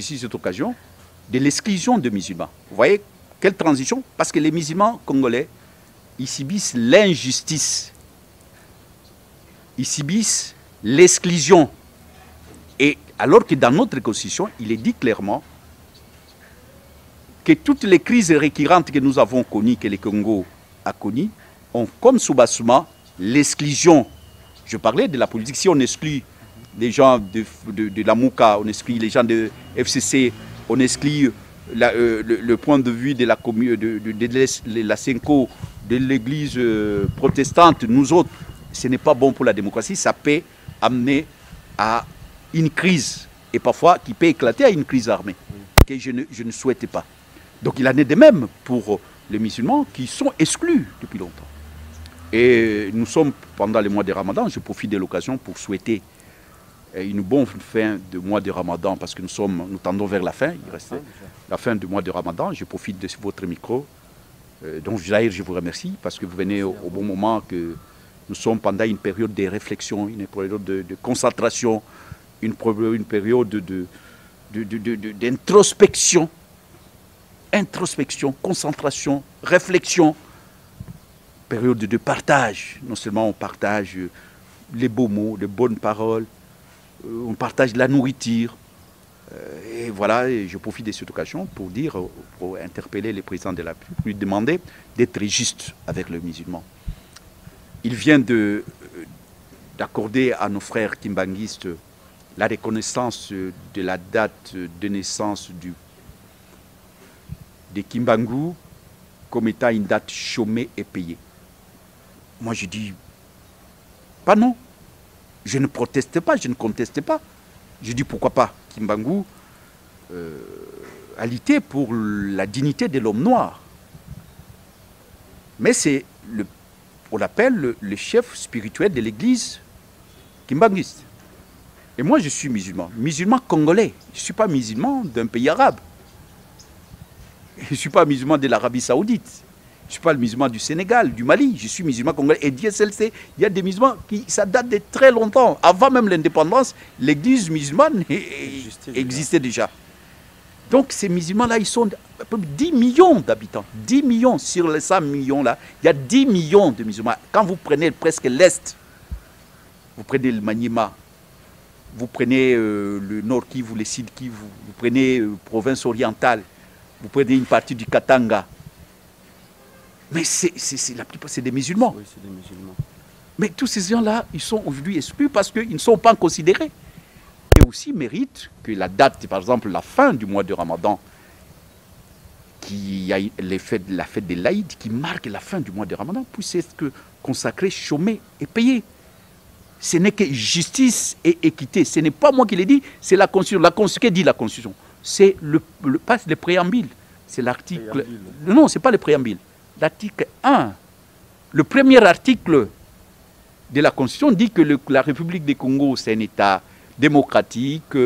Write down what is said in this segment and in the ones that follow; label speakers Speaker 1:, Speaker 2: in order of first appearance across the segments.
Speaker 1: ici cette occasion de l'exclusion des musulmans. Vous voyez quelle transition? Parce que les musulmans congolais, ils subissent l'injustice. Ils subissent l'exclusion. Et alors que dans notre constitution, il est dit clairement que toutes les crises récurrentes que nous avons connues, que le Congo a connues, ont comme soubassement l'exclusion. Je parlais de la politique. Si on exclut les gens de la Mouka, on exclut les gens de FCC, on exclut le point de vue de la Senko, de l'église protestante, nous autres, ce n'est pas bon pour la démocratie. Ça peut amener à une crise, et parfois qui peut éclater à une crise armée, que je ne souhaite pas. Donc il en est de même pour les musulmans qui sont exclus depuis longtemps. Et nous sommes pendant les mois de Ramadan, je profite de l'occasion pour souhaiter une bonne fin de mois de Ramadan, parce que nous tendons vers la fin, il reste la fin du mois de Ramadan. Je profite de votre micro. Donc Jair, je vous remercie, parce que vous venez au bon moment, que nous sommes pendant une période de réflexion, une période de concentration, une période d'introspection. Introspection, concentration, réflexion, période de partage. Non seulement on partage les beaux mots, les bonnes paroles, on partage la nourriture. Et voilà, et je profite de cette occasion pour dire, pour interpeller les présidents de la République, lui demander d'être juste avec les musulmans. Il vient d'accorder à nos frères kimbanguistes la reconnaissance de la date de naissance de Kimbangu comme étant une date chômée et payée. Moi, je dis, pas non. Je ne proteste pas, je ne conteste pas. Je dis, pourquoi pas. Kimbangu a lutté pour la dignité de l'homme noir. Mais c'est, on l'appelle le chef spirituel de l'église kimbanguiste. Et moi, je suis musulman congolais. Je ne suis pas musulman d'un pays arabe. Je ne suis pas musulman de l'Arabie Saoudite. Je ne suis pas le musulman du Sénégal, du Mali. Je suis musulman congolais. Et Dieu seul sait, il y a des musulmans qui, ça date de très longtemps. Avant même l'indépendance, l'église musulmane existait déjà. Donc ces musulmans-là, ils sont 10 millions d'habitants. 10 millions sur les 100 millions-là. Il y a 10 millions de musulmans. Quand vous prenez presque l'Est, vous prenez le Maniema, vous prenez le Nord Kivu, le Sud Kivu, vous prenez province orientale, vous prenez une partie du Katanga. Mais la plupart, c'est des musulmans.
Speaker 2: Oui, c'est des musulmans.
Speaker 1: Mais tous ces gens-là, ils sont aujourd'hui exclus parce qu'ils ne sont pas considérés. Et aussi méritent que la date, par exemple, la fin du mois de Ramadan, qui a la fête de l'Aïd, qui marque la fin du mois de Ramadan, puisse être consacrée, chômée et payée. Ce n'est que justice et équité. Ce n'est pas moi qui l'ai dit, c'est la Constitution. La Constitution, qu'est-ce dit la Constitution? C'est pas le préambule, c'est l'article... Non, ce n'est pas le préambule. L'article 1. Le premier article de la Constitution dit que la République du Congo, c'est un État démocratique,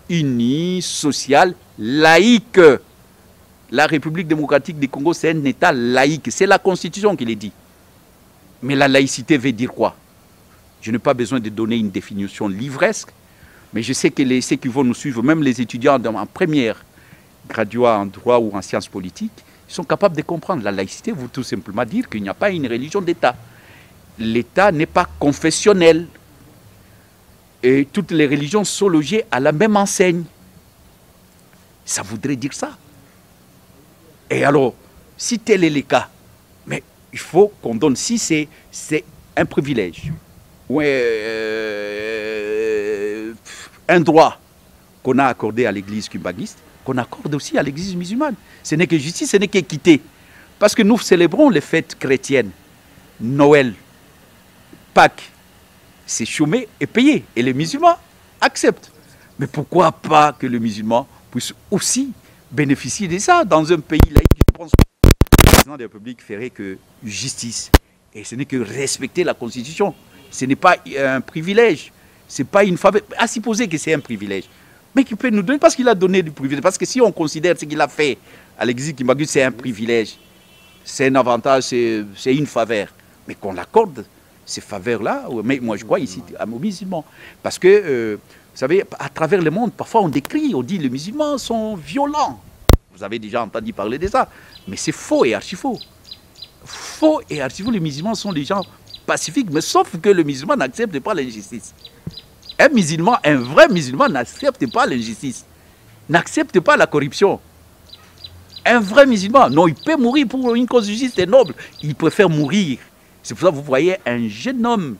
Speaker 1: uni, social, laïque. La République démocratique du Congo, c'est un État laïque. C'est la Constitution qui le dit. Mais la laïcité veut dire quoi? Je n'ai pas besoin de donner une définition livresque, mais je sais que ceux qui vont nous suivre, même les étudiants en première, gradués en droit ou en sciences politiques, ils sont capables de comprendre. La laïcité veut tout simplement dire qu'il n'y a pas une religion d'État. L'État n'est pas confessionnel. Et toutes les religions sont logées à la même enseigne. Ça voudrait dire ça. Et alors, si tel est le cas, mais il faut qu'on donne, si c'est un privilège, ou un droit qu'on a accordé à l'église kimbanguiste, qu'on accorde aussi à l'église musulmane. Ce n'est que justice, ce n'est qu'équité. Parce que nous célébrons les fêtes chrétiennes, Noël, Pâques, c'est chômé et payé. Et les musulmans acceptent. Mais pourquoi pas que les musulmans puissent aussi bénéficier de ça dans un pays laïque? Je pense que le président de la République ferait que justice. Et ce n'est que respecter la Constitution. Ce n'est pas un privilège. Ce n'est pas une faveur. À supposer que c'est un privilège. Mais qui peut nous donner, parce qu'il a donné du privilège. Parce que si on considère ce qu'il a fait à l'église Kimbangu, c'est un privilège. C'est un avantage, c'est une faveur. Mais qu'on l'accorde, ces faveurs-là, mais moi je crois ici aux musulmans. Parce que Vous savez, à travers le monde, parfois on décrit, on dit les musulmans sont violents. Vous avez déjà entendu parler de ça. Mais c'est faux et archi faux. Faux et archi faux, les musulmans sont des gens pacifiques, mais sauf que le musulman n'accepte pas l'injustice. Un musulman, un vrai musulman n'accepte pas l'injustice, n'accepte pas la corruption. Un vrai musulman, non, il peut mourir pour une cause juste et noble. Il préfère mourir. C'est pour ça que vous voyez un jeune homme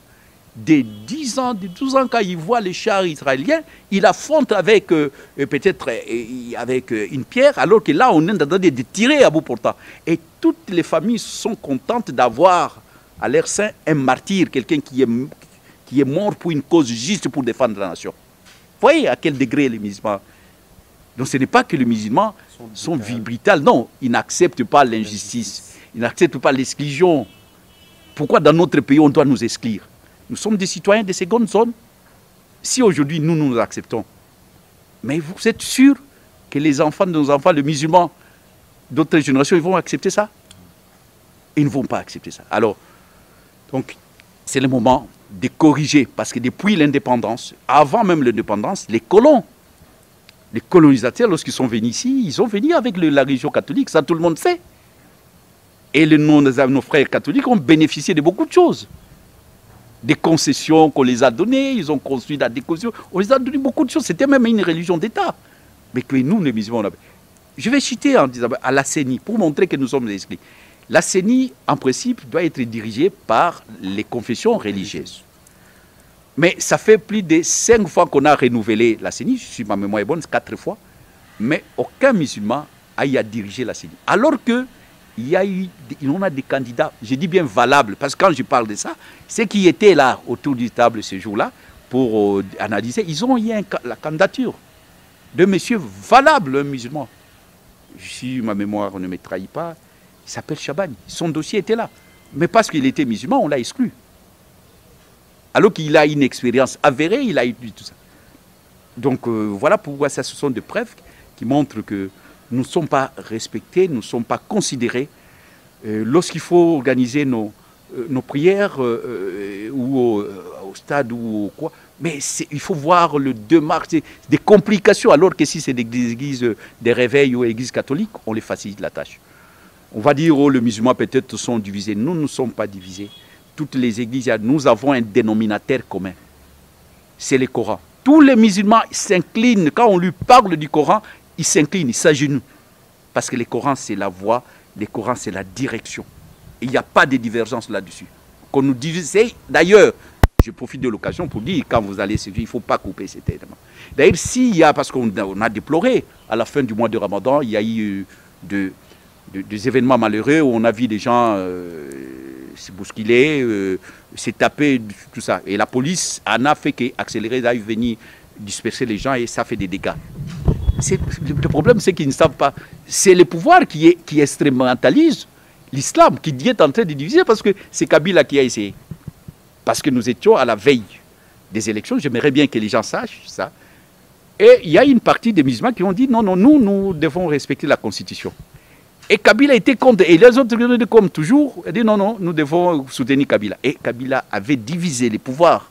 Speaker 1: de 10 ans, de 12 ans, quand il voit les chars israéliens, il affronte avec peut-être avec une pierre, alors que là, on est en train de tirer à bout portant. Et toutes les familles sont contentes d'avoir à leur sein un martyr, quelqu'un qui est mort pour une cause juste pour défendre la nation. Vous voyez à quel degré les musulmans. Donc ce n'est pas que les musulmans sont brutaux, non, ils n'acceptent pas l'injustice, ils n'acceptent pas l'exclusion. Pourquoi dans notre pays on doit nous exclure? Nous sommes des citoyens de seconde zone. Si aujourd'hui nous acceptons, mais vous êtes sûr que les enfants de nos enfants, les musulmans d'autres générations, ils vont accepter ça? Ils ne vont pas accepter ça. Alors, donc, c'est le moment de corriger, parce que depuis l'indépendance, avant même l'indépendance, les colons, les colonisateurs, lorsqu'ils sont venus ici, ils sont venus avec la religion catholique, ça tout le monde sait. Et nos frères catholiques ont bénéficié de beaucoup de choses. Des concessions qu'on les a données, ils ont construit la décoration, on les a donné beaucoup de choses. C'était même une religion d'État. Mais que nous, les musulmans, on avait. Je vais citer en disant à la CENI, pour montrer que nous sommes inscrits. La CENI, en principe, doit être dirigée par les confessions religieuses. Mais ça fait plus de 5 fois qu'on a renouvelé la CENI, si ma mémoire est bonne, 4 fois, mais aucun musulman a eu à diriger la CENI. Alors que on a des candidats, je dis bien valables, parce que quand je parle de ça, ceux qui étaient là autour du table ce jour-là pour analyser, ils ont eu la candidature de monsieur valable, un musulman. Si ma mémoire ne me trahit pas, il s'appelle Chabani. Son dossier était là. Mais parce qu'il était musulman, on l'a exclu. Alors qu'il a une expérience avérée, il a eu tout ça. Donc voilà pourquoi ça, ce sont des preuves qui montrent que nous ne sommes pas respectés, nous ne sommes pas considérés. Lorsqu'il faut organiser nos prières ou au stade ou quoi, mais il faut voir le démarche, des complications, alors que si c'est des églises des réveils ou églises catholiques, on les facilite la tâche. On va dire, oh, les musulmans peut-être sont divisés. Nous ne sommes pas divisés. Toutes les églises, nous avons un dénominateur commun. C'est le Coran. Tous les musulmans s'inclinent, quand on lui parle du Coran, ils s'inclinent, ils s'agenouillent. Parce que le Coran, c'est la voie, le Coran, c'est la direction. Il n'y a pas de divergence là-dessus. Qu'on nous divise. D'ailleurs, je profite de l'occasion pour dire, quand vous allez suivre, il ne faut pas couper cet élément. D'ailleurs, s'il y a, parce qu'on a déploré, à la fin du mois de Ramadan, il y a eu des événements malheureux où on a vu des gens se bousculer, se taper, tout ça. Et la police en a fait qu'accélérer, là, venir disperser les gens et ça fait des dégâts. Le problème, c'est qu'ils ne savent pas. C'est le pouvoir qui instrumentalise l'islam, qui est en train de diviser, parce que c'est Kabila qui a essayé. Parce que nous étions à la veille des élections, j'aimerais bien que les gens sachent ça. Et il y a une partie des musulmans qui ont dit non, non, nous devons respecter la Constitution. Et Kabila était contre, et les autres, comme toujours, ont dit non, non, nous devons soutenir Kabila. Et Kabila avait divisé les pouvoirs,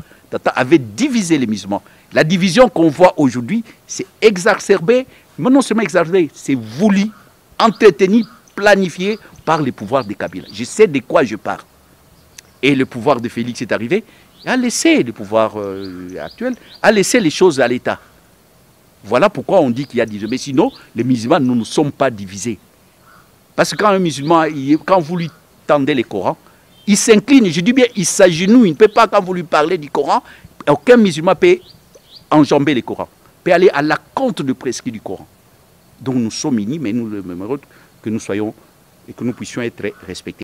Speaker 1: avait divisé les musulmans. La division qu'on voit aujourd'hui, c'est exacerbé, mais non seulement exacerbé, c'est voulu, entretenu, planifié par les pouvoirs de Kabila. Je sais de quoi je parle. Et le pouvoir de Félix est arrivé, a laissé le pouvoir actuel, a laissé les choses à l'État. Voilà pourquoi on dit qu'il y a division. Mais sinon, les musulmans, nous ne sommes pas divisés. Parce que quand un musulman, quand vous lui tendez le Coran, il s'incline, je dis bien, il s'agenouille. Il ne peut pas, quand vous lui parlez du Coran, aucun musulman peut enjamber le Coran, peut aller à la contre du prescrit du Coran. Donc nous sommes unis, mais nous le même que nous soyons et que nous puissions être respectés.